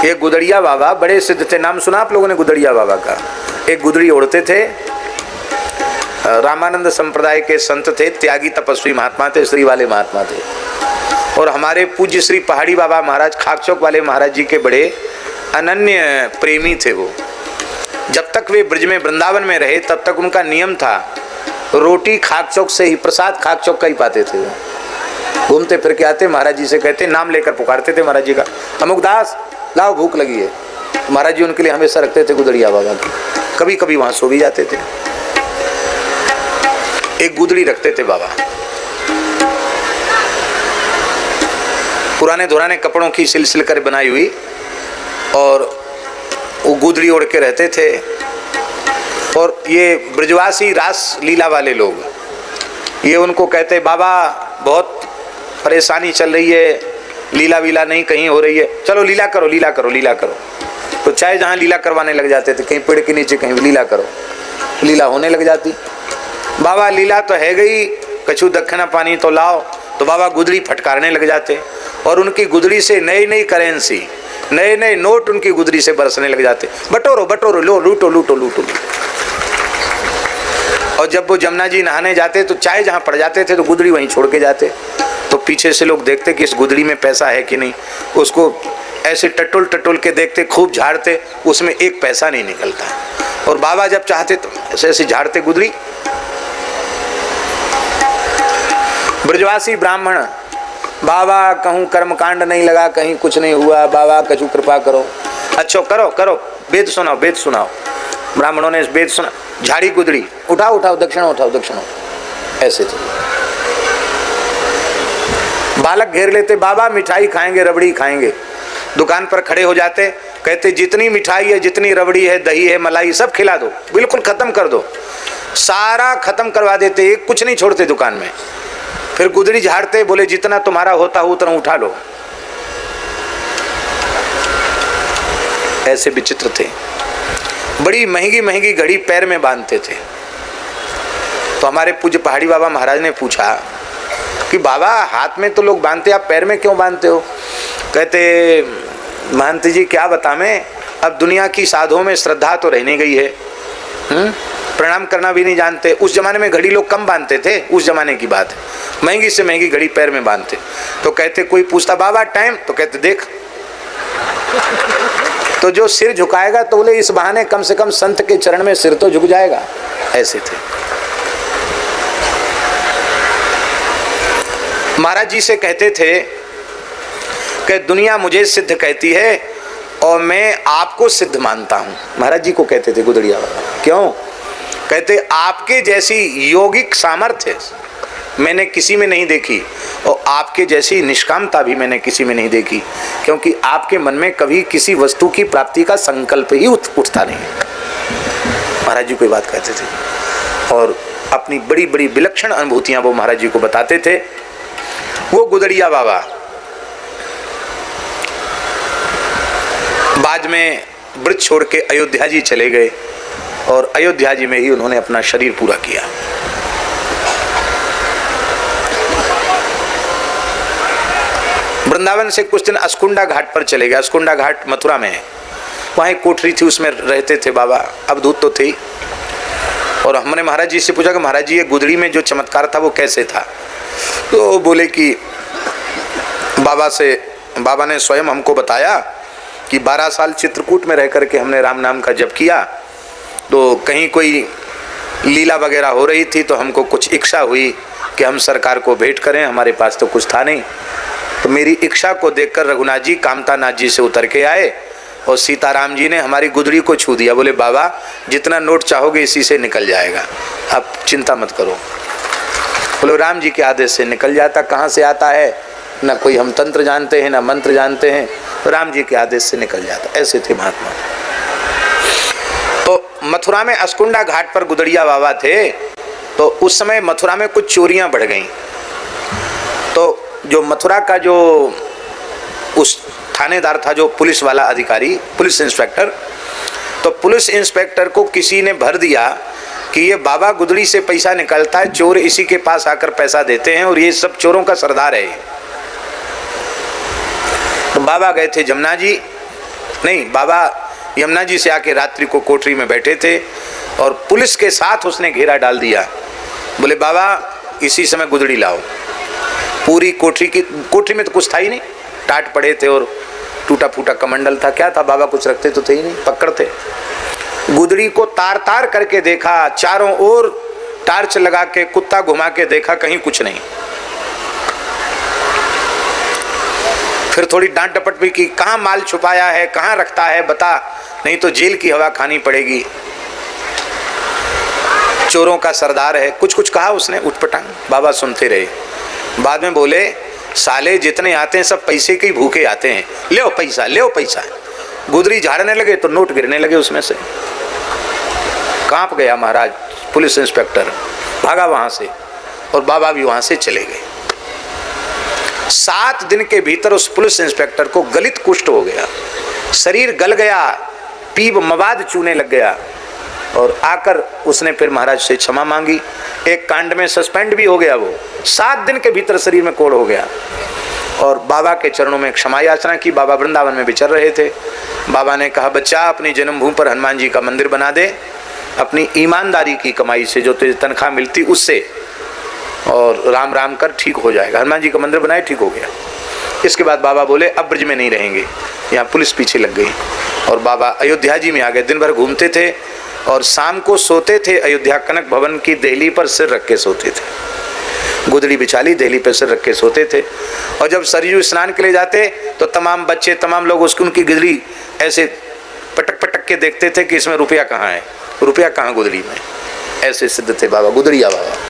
ये गुदड़िया बाबा बड़े सिद्ध थे, नाम सुना आप लोगों ने गुदड़िया बाबा का? एक गुदड़ी ओढ़ते थे, रामानंद संप्रदाय के संत थे, त्यागी तपस्वी महात्मा थे, श्री वाले महात्मा थे। और हमारे पूज्य श्री पहाड़ी बाबा महाराज खाकचौक वाले महाराज जी के बड़े अनन्य प्रेमी थे वो। जब तक वे ब्रज में वृंदावन में रहे तब तक उनका नियम था रोटी खाकचौक से ही, प्रसाद खाकचौक का ही पाते थे। घूमते फिर के आते, महाराज जी से कहते, नाम लेकर पुकारते थे महाराज जी का, अमुकदास लाओ भूख लगी है। महाराज जी उनके लिए हमेशा रखते थे गुदड़िया बाबा की। कभी कभी वहां सो भी जाते थे। एक गुदड़ी रखते थे बाबा, पुराने धुराने कपड़ों की सिलसिल कर बनाई हुई, और वो गुदड़ी ओढ़ के रहते थे। और ये ब्रजवासी रास लीला वाले लोग, ये उनको कहते, बाबा बहुत परेशानी चल रही है, लीला वीला नहीं कहीं हो रही है, चलो लीला करो लीला करो लीला करो। तो चाहे जहाँ लीला करवाने लग जाते थे, कहीं पेड़ के नीचे कहीं लीला करो, लीला होने लग जाती। बाबा लीला तो है गई, कछु दक्षिणा पानी तो लाओ। तो बाबा गुदड़ी फटकारने लग जाते, और उनकी गुदड़ी से नई नई करेंसी, नए नए नोट उनकी गुदड़ी से बरसने लग जाते। बटोरो बटोरो, लो लूटो लूटो लूटो। और जब वो जमुना जी नहाने जाते तो चाय जहाँ पड़ जाते थे तो गुदड़ी वहीं छोड़ के जाते। तो पीछे से लोग देखते कि इस गुदड़ी में पैसा है कि नहीं, उसको ऐसे टटोल टटोल के देखते, खूब झाड़ते, उसमें एक पैसा नहीं निकलता। और बाबा जब चाहते तो ऐसे ऐसे झाड़ते गुदड़ी। ब्रजवासी ब्राह्मण, बाबा कहूँ कर्मकांड नहीं लगा, कहीं कुछ नहीं हुआ, बाबा कछु कृपा करो। अच्छा करो करो, वेद सुनाओ वेद सुनाओ। ब्राह्मणों ने वेद सुना, झाड़ी गुदड़ी, उठाओ उठाओ दक्षिणा उठाओ दक्षिणा, ऐसे थे। बालक घेर लेते, बाबा मिठाई खाएंगे रबड़ी खाएंगे। दुकान पर खड़े हो जाते, कहते जितनी मिठाई है, जितनी रबड़ी है, दही है, मलाई सब खिला दो, बिल्कुल खत्म कर दो। सारा खत्म करवा देते, एक कुछ नहीं छोड़ते दुकान में। फिर गुदड़ी झाड़ते, बोले जितना तुम्हारा होता हो उतना उठा लो। ऐसे विचित्र थे। बड़ी महंगी महंगी घड़ी पैर में बांधते थे। तो हमारे पूज्य पहाड़ी बाबा महाराज ने पूछा कि बाबा हाथ में तो लोग बांधते, आप पैर में क्यों बांधते हो? कहते महंत जी क्या बताएं, अब दुनिया की साधुओं में श्रद्धा तो रहने गई है, प्रणाम करना भी नहीं जानते। उस जमाने में घड़ी लोग कम बांधते थे, उस जमाने की बात है, महंगी से महंगी घड़ी पैर में बांधते। तो कहते, कोई पूछता बाबा टाइम, तो कहते देख। तो जो सिर झुकाएगा तो बोले इस बहाने कम से कम संत के चरण में सिर तो झुक जाएगा। ऐसे थे। महाराज जी से कहते थे कि दुनिया मुझे सिद्ध कहती है और मैं आपको सिद्ध मानता हूं। महाराज जी को कहते थे गुदड़िया बाबा। क्यों? कहते आपके जैसी योगिक सामर्थ्य मैंने किसी में नहीं देखी, और आपके जैसी निष्कामता भी मैंने किसी में नहीं देखी, क्योंकि आपके मन में कभी किसी वस्तु की प्राप्ति का संकल्प ही उठता नहीं। महाराज जी कोई बात कहते थे, और अपनी बड़ी बड़ी विलक्षण अनुभूतियां वो महाराज जी को बताते थे। वो गुदड़िया बाबा बाद में ब्रज छोड़ के अयोध्या जी चले गए, और अयोध्या जी में ही उन्होंने अपना शरीर पूरा किया। वृंदावन से कुछ दिन अस्कुंडा घाट पर चले गए। अस्कुंडा घाट मथुरा में है, वहाँ एक कोठरी थी, उसमें रहते थे बाबा। अवधूत तो थे। और हमने महाराज जी से पूछा कि महाराज जी ये गुदड़ी में जो चमत्कार था वो कैसे था? तो बोले कि बाबा ने स्वयं हमको बताया कि 12 साल चित्रकूट में रह करके हमने राम नाम का जप किया, तो कहीं कोई लीला वगैरह हो रही थी तो हमको कुछ इच्छा हुई कि हम सरकार को भेंट करें, हमारे पास तो कुछ था नहीं। तो मेरी इच्छा को देखकर रघुनाथ जी कामता नाथ जी से उतर के आए, और सीताराम जी ने हमारी गुदड़ी को छू दिया। बोले बाबा जितना नोट चाहोगे इसी से निकल जाएगा, आप चिंता मत करो। बोले राम जी के आदेश से निकल जाता, कहाँ से आता है, ना कोई हम तंत्र जानते हैं ना मंत्र जानते हैं, तो राम जी के आदेश से निकल जाता। ऐसे थे महात्मा। तो मथुरा में अस्कुंडा घाट पर गुदड़िया बाबा थे। तो उस समय मथुरा में कुछ चोरियां बढ़ गईं। तो जो मथुरा का जो उस थानेदार था, जो पुलिस वाला अधिकारी, पुलिस इंस्पेक्टर, तो पुलिस इंस्पेक्टर को किसी ने भर दिया कि ये बाबा गुदड़ी से पैसा निकलता है, चोर इसी के पास आकर पैसा देते हैं और ये सब चोरों का सरदार है। तो बाबा गए थे जमुना जी, नहीं, बाबा यमुना जी से आके रात्रि को कोठरी में बैठे थे और पुलिस के साथ उसने घेरा डाल दिया। बोले बाबा इसी समय गुदड़ी लाओ। पूरी कोठरी में तो कुछ था ही नहीं, टाट पड़े थे और टूटा फूटा कमंडल था। क्या था, बाबा कुछ रखते तो थे ही नहीं, पकड़ थे। गुदड़ी को तार तार करके देखा, चारों ओर टार्च लगा के कुत्ता घुमा के देखा, कहीं कुछ नहीं। फिर थोड़ी डांट डपट भी की, कहाँ माल छुपाया है, कहाँ रखता है बता, नहीं तो जेल की हवा खानी पड़ेगी। चोरों का सरदार है, कुछ कुछ कहा उसने उठपटांग। बाबा सुनते रहे। बाद में बोले साले जितने आते हैं सब पैसे के ही भूखे आते हैं, ले पैसा ले पैसा। गुदरी झाड़ने लगे तो नोट गिरने लगे उसमें से। कांप गया महाराज, पुलिस इंस्पेक्टर भागा वहां से और बाबा भी वहां से चले गए। 7 दिन के भीतर उस पुलिस इंस्पेक्टर को गलित कुष्ठ हो गया, शरीर गल गया, पीप मवाद चूने लग गया और आकर उसने फिर महाराज से क्षमा मांगी। एक कांड में सस्पेंड भी हो गया वो, 7 दिन के भीतर शरीर में कोढ़ हो गया और बाबा के चरणों में क्षमा याचना की। बाबा वृंदावन में विचर रहे थे। बाबा ने कहा बच्चा अपनी जन्मभूमि पर हनुमान जी का मंदिर बना दे, अपनी ईमानदारी की कमाई से जो तुझे तनख्वाह मिलती उससे, और राम राम कर ठीक हो जाएगा। हनुमान जी का मंदिर बनाए, ठीक हो गया। इसके बाद बाबा बोले अब ब्रज में नहीं रहेंगे। यहाँ पुलिस पीछे लग गई और बाबा अयोध्या जी में आ गए। दिन भर घूमते थे और शाम को सोते थे अयोध्या कनक भवन की देहली पर सिर रख के सोते थे। गुदड़ी बिछाली, देहली पर सिर रख के सोते थे। और जब सरयू स्नान के लिए जाते तो तमाम बच्चे, तमाम लोग उसकी उनकी गुदड़ी ऐसे पटक पटक के देखते थे कि इसमें रुपया कहाँ है, रुपया कहाँ गुदड़ी में। ऐसे सिद्ध थे बाबा, गुदड़िया बाबा।